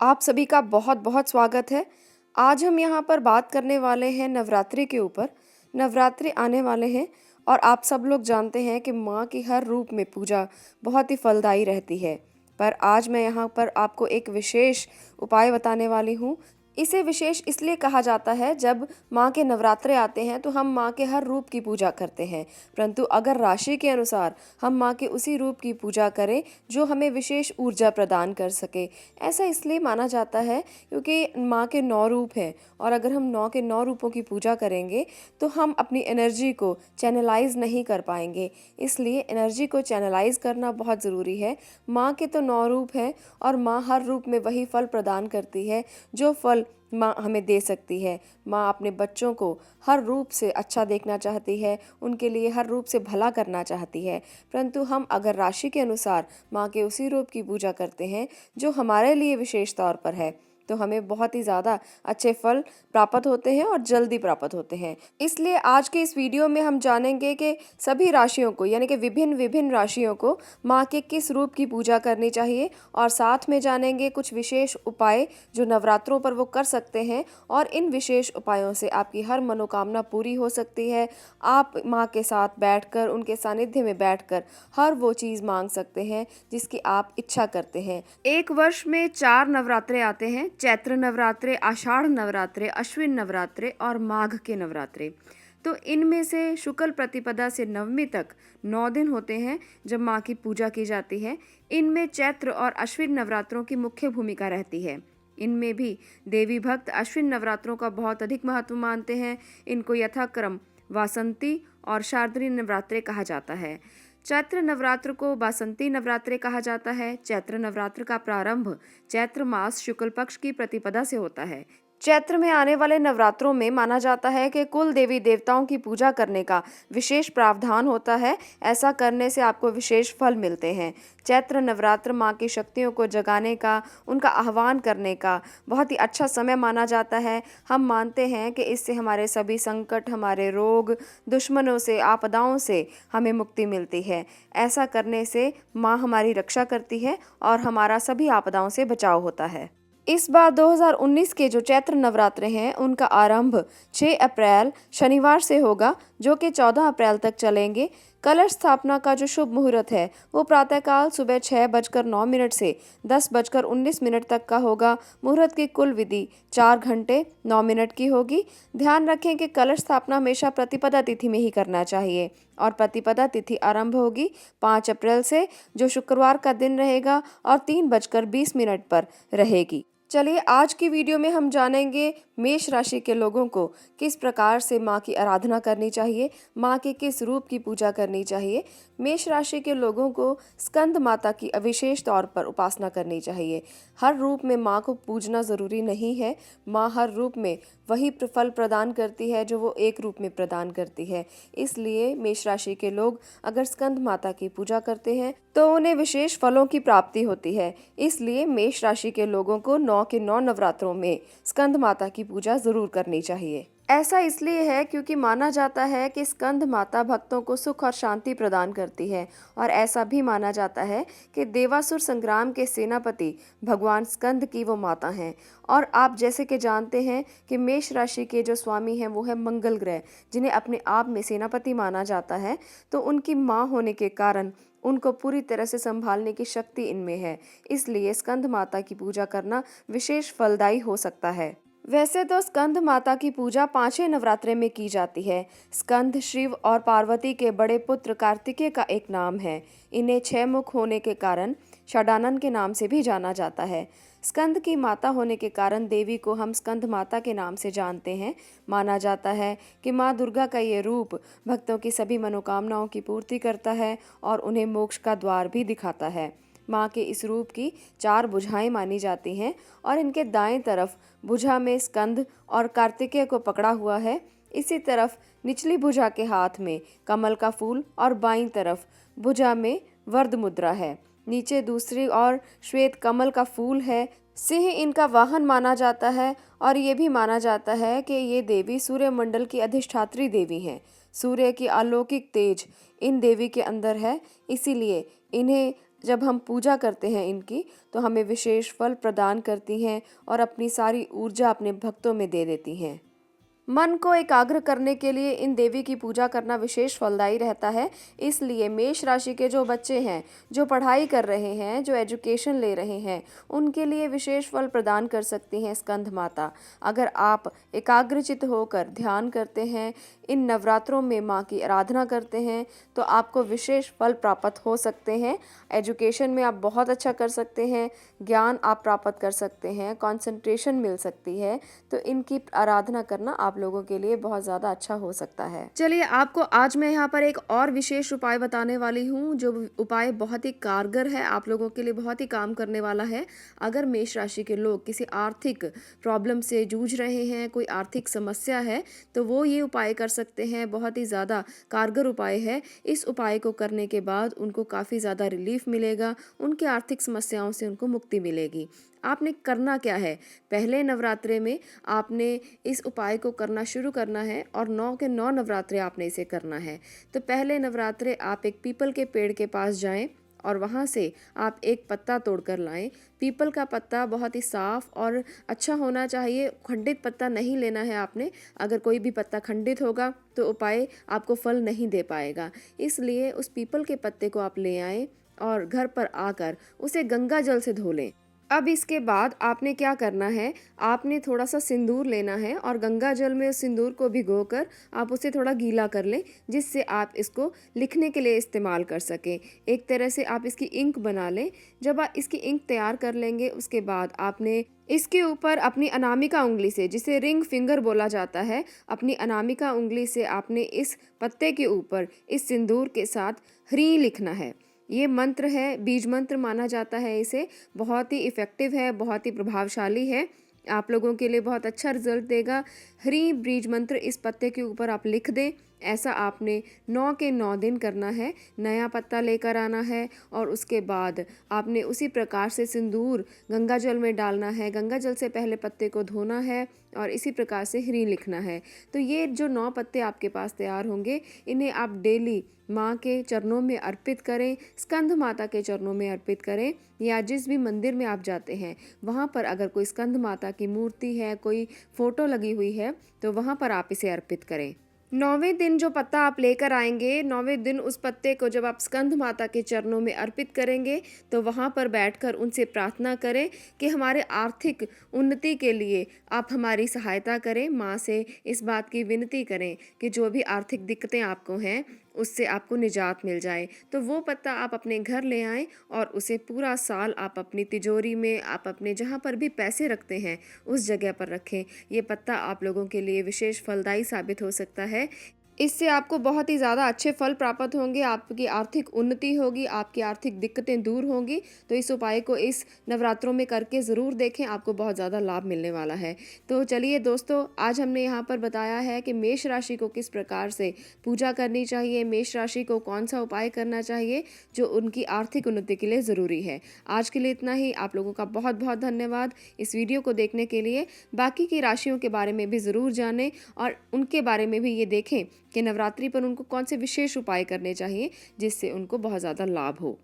आप सभी का बहुत बहुत स्वागत है। आज हम यहाँ पर बात करने वाले हैं नवरात्रि के ऊपर। नवरात्रि आने वाले हैं और आप सब लोग जानते हैं कि माँ की हर रूप में पूजा बहुत ही फलदायी रहती है। पर आज मैं यहाँ पर आपको एक विशेष उपाय बताने वाली हूँ। इसे विशेष इसलिए कहा जाता है जब माँ के नवरात्रे आते हैं तो हम माँ के हर रूप की पूजा करते हैं, परंतु अगर राशि के अनुसार हम माँ के उसी रूप की पूजा करें जो हमें विशेष ऊर्जा प्रदान कर सके। ऐसा इसलिए माना जाता है क्योंकि माँ के 9 रूप हैं और अगर हम 9 के 9 रूपों की पूजा करेंगे तो हम अपनी एनर्जी को चैनलाइज नहीं कर पाएंगे। इसलिए एनर्जी को चैनलाइज करना बहुत ज़रूरी है। माँ के तो 9 रूप हैं और माँ हर रूप में वही फल प्रदान करती है जो फल माँ हमें दे सकती है। माँ अपने बच्चों को हर रूप से अच्छा देखना चाहती है, उनके लिए हर रूप से भला करना चाहती है, परंतु हम अगर राशि के अनुसार माँ के उसी रूप की पूजा करते हैं जो हमारे लिए विशेष तौर पर है तो हमें बहुत ही ज़्यादा अच्छे फल प्राप्त होते हैं और जल्दी प्राप्त होते हैं। इसलिए आज के इस वीडियो में हम जानेंगे कि सभी राशियों को यानी कि विभिन्न विभिन्न राशियों को माँ के किस रूप की पूजा करनी चाहिए और साथ में जानेंगे कुछ विशेष उपाय जो नवरात्रों पर वो कर सकते हैं और इन विशेष उपायों से आपकी हर मनोकामना पूरी हो सकती है। आप माँ के साथ बैठकर उनके सानिध्य में बैठकर हर वो चीज़ मांग सकते हैं जिसकी आप इच्छा करते हैं। एक वर्ष में 4 नवरात्रे आते हैं, चैत्र नवरात्रे, आषाढ़ नवरात्रे, अश्विन नवरात्रे और माघ के नवरात्रे। तो इनमें से शुक्ल प्रतिपदा से नवमी तक 9 दिन होते हैं जब माँ की पूजा की जाती है। इनमें चैत्र और अश्विन नवरात्रों की मुख्य भूमिका रहती है। इनमें भी देवी भक्त अश्विन नवरात्रों का बहुत अधिक महत्व मानते हैं। इनको यथाक्रम वासंती और शारदीय नवरात्रे कहा जाता है। चैत्र नवरात्र को बासंती नवरात्रे कहा जाता है। चैत्र नवरात्र का प्रारंभ चैत्र मास शुक्ल पक्ष की प्रतिपदा से होता है। चैत्र में आने वाले नवरात्रों में माना जाता है कि कुल देवी देवताओं की पूजा करने का विशेष प्रावधान होता है। ऐसा करने से आपको विशेष फल मिलते हैं। चैत्र नवरात्र माँ की शक्तियों को जगाने का, उनका आह्वान करने का बहुत ही अच्छा समय माना जाता है। हम मानते हैं कि इससे हमारे सभी संकट, हमारे रोग, दुश्मनों से, आपदाओं से हमें मुक्ति मिलती है। ऐसा करने से माँ हमारी रक्षा करती है और हमारा सभी आपदाओं से बचाव होता है। इस बार 2019 के जो चैत्र नवरात्रे हैं उनका आरंभ 6 अप्रैल शनिवार से होगा जो कि 14 अप्रैल तक चलेंगे। कलश स्थापना का जो शुभ मुहूर्त है वो प्रातःकाल सुबह 6:09 से 10:19 तक का होगा। मुहूर्त की कुल विधि 4 घंटे 9 मिनट की होगी। ध्यान रखें कि कलश स्थापना हमेशा प्रतिपदा तिथि में ही करना चाहिए और प्रतिपदा तिथि आरंभ होगी 5 अप्रैल से जो शुक्रवार का दिन रहेगा और 3:20 पर रहेगी। चलिए आज की वीडियो में हम जानेंगे मेष राशि के लोगों को किस प्रकार से माँ की आराधना करनी चाहिए, माँ के किस रूप की पूजा करनी चाहिए। मेष राशि के लोगों को स्कंद माता की विशेष तौर पर उपासना करनी चाहिए। हर रूप में माँ को पूजना ज़रूरी नहीं है। माँ हर रूप में वही फल प्रदान करती है जो वो एक रूप में प्रदान करती है। इसलिए मेष राशि के लोग अगर स्कंद माता की पूजा करते हैं तो उन्हें विशेष फलों की प्राप्ति होती है। इसलिए मेष राशि के लोगों को 9 के 9 नवरात्रों में स्कंद माता की पूजा जरूर करनी चाहिए। ऐसा इसलिए है क्योंकि माना जाता है कि स्कंद माता भक्तों को सुख और शांति प्रदान करती है और ऐसा भी माना जाता है कि देवासुर संग्राम के सेनापति भगवान स्कंद की वो माता हैं। और आप जैसे कि जानते हैं कि मेष राशि के जो स्वामी हैं वो है मंगल ग्रह, जिन्हें अपने आप में सेनापति माना जाता है। तो उनकी माँ होने के कारण उनको पूरी तरह से संभालने की शक्ति इनमें है। इसलिए स्कंद माता की पूजा करना विशेष फलदायी हो सकता है। वैसे तो स्कंद माता की पूजा 5वें नवरात्रे में की जाती है। स्कंद शिव और पार्वती के बड़े पुत्र कार्तिकेय का एक नाम है। इन्हें 6 मुख होने के कारण षडानन के नाम से भी जाना जाता है। स्कंद की माता होने के कारण देवी को हम स्कंद माता के नाम से जानते हैं। माना जाता है कि माँ दुर्गा का ये रूप भक्तों की सभी मनोकामनाओं की पूर्ति करता है और उन्हें मोक्ष का द्वार भी दिखाता है। माँ के इस रूप की 4 भुजाएं मानी जाती हैं और इनके दाएं तरफ भुजा में स्कंद और कार्तिकेय को पकड़ा हुआ है। इसी तरफ निचली भुजा के हाथ में कमल का फूल और बाईं तरफ भुजा में वर्ध मुद्रा है। नीचे दूसरी ओर श्वेत कमल का फूल है। सिंह इनका वाहन माना जाता है और ये भी माना जाता है कि ये देवी सूर्य मंडल की अधिष्ठात्री देवी हैं। सूर्य की अलौकिक तेज इन देवी के अंदर है, इसीलिए इन्हें जब हम पूजा करते हैं इनकी तो हमें विशेष फल प्रदान करती हैं और अपनी सारी ऊर्जा अपने भक्तों में दे देती हैं। मन को एकाग्र करने के लिए इन देवी की पूजा करना विशेष फलदायी रहता है। इसलिए मेष राशि के जो बच्चे हैं, जो पढ़ाई कर रहे हैं, जो एजुकेशन ले रहे हैं, उनके लिए विशेष फल प्रदान कर सकती हैं स्कंद माता। अगर आप एकाग्रचित होकर ध्यान करते हैं, इन नवरात्रों में माँ की आराधना करते हैं, तो आपको विशेष फल प्राप्त हो सकते हैं। एजुकेशन में आप बहुत अच्छा कर सकते हैं, ज्ञान आप प्राप्त कर सकते हैं, कंसंट्रेशन मिल सकती है। तो इनकी आराधना करना आप लोगों के लिए बहुत ज़्यादा अच्छा हो सकता है। चलिए, आपको आज मैं यहाँ पर एक और विशेष उपाय बताने वाली हूँ, जो उपाय बहुत ही कारगर है, आप लोगों के लिए बहुत ही काम करने वाला है। अगर मेष राशि के लोग किसी आर्थिक प्रॉब्लम से जूझ रहे हैं, कोई आर्थिक समस्या है, तो वो ये उपाय कर सकते हैं। बहुत ही ज़्यादा कारगर उपाय है। इस उपाय को करने के बाद उनको काफ़ी ज़्यादा रिलीफ मिलेगा, उनकी आर्थिक समस्याओं से उनको मुक्ति मिलेगी। आपने करना क्या है, पहले नवरात्रे में आपने इस उपाय को करना शुरू करना है और 9 के 9 नवरात्रे आपने इसे करना है। तो पहले नवरात्रे आप एक पीपल के पेड़ के पास जाएं और वहाँ से आप एक पत्ता तोड़कर लाएं। पीपल का पत्ता बहुत ही साफ और अच्छा होना चाहिए, खंडित पत्ता नहीं लेना है आपने। अगर कोई भी पत्ता खंडित होगा तो उपाय आपको फल नहीं दे पाएगा। इसलिए उस पीपल के पत्ते को आप ले आएँ और घर पर आकर उसे गंगा जल से धो लें। अब इसके बाद आपने क्या करना है, आपने थोड़ा सा सिंदूर लेना है और गंगा जल में उस सिंदूर को भिगोकर आप उसे थोड़ा गीला कर लें, जिससे आप इसको लिखने के लिए इस्तेमाल कर सकें। एक तरह से आप इसकी इंक बना लें। जब आप इसकी इंक तैयार कर लेंगे, उसके बाद आपने इसके ऊपर अपनी अनामिका उंगली से, जिसे रिंग फिंगर बोला जाता है, अपनी अनामिका उंगली से आपने इस पत्ते के ऊपर इस सिंदूर के साथ ह्रीं लिखना है। ये मंत्र है, बीज मंत्र माना जाता है इसे। बहुत ही इफ़ेक्टिव है, बहुत ही प्रभावशाली है, आप लोगों के लिए बहुत अच्छा रिजल्ट देगा। ह्रीं बीज मंत्र इस पत्ते के ऊपर आप लिख दें। ऐसा आपने 9 के 9 दिन करना है। नया पत्ता लेकर आना है और उसके बाद आपने उसी प्रकार से सिंदूर गंगा जल में डालना है। गंगा जल से पहले पत्ते को धोना है और इसी प्रकार से ह्रीं लिखना है। तो ये जो 9 पत्ते आपके पास तैयार होंगे, इन्हें आप डेली माँ के चरणों में अर्पित करें, स्कंद माता के चरणों में अर्पित करें, या जिस भी मंदिर में आप जाते हैं वहाँ पर अगर कोई स्कंद माता की मूर्ति है, कोई फ़ोटो लगी हुई है, तो वहाँ पर आप इसे अर्पित करें। 9वें दिन जो पत्ता आप लेकर आएंगे, 9वें दिन उस पत्ते को जब आप स्कंद माता के चरणों में अर्पित करेंगे, तो वहाँ पर बैठकर उनसे प्रार्थना करें कि हमारे आर्थिक उन्नति के लिए आप हमारी सहायता करें। माँ से इस बात की विनती करें कि जो भी आर्थिक दिक्कतें आपको हैं, उससे आपको निजात मिल जाए। तो वो पत्ता आप अपने घर ले आएँ और उसे पूरा साल आप अपनी तिजोरी में, आप अपने जहाँ पर भी पैसे रखते हैं उस जगह पर रखें। ये पत्ता आप लोगों के लिए विशेष फलदायी साबित हो सकता है। इससे आपको बहुत ही ज़्यादा अच्छे फल प्राप्त होंगे, आपकी आर्थिक उन्नति होगी, आपकी आर्थिक दिक्कतें दूर होंगी। तो इस उपाय को इस नवरात्रों में करके ज़रूर देखें, आपको बहुत ज़्यादा लाभ मिलने वाला है। तो चलिए दोस्तों, आज हमने यहाँ पर बताया है कि मेष राशि को किस प्रकार से पूजा करनी चाहिए, मेष राशि को कौन सा उपाय करना चाहिए जो उनकी आर्थिक उन्नति के लिए ज़रूरी है। आज के लिए इतना ही। आप लोगों का बहुत बहुत धन्यवाद इस वीडियो को देखने के लिए। बाकी की राशियों के बारे में भी ज़रूर जानें और उनके बारे में भी ये देखें कि नवरात्रि पर उनको कौन से विशेष उपाय करने चाहिए जिससे उनको बहुत ज़्यादा लाभ हो।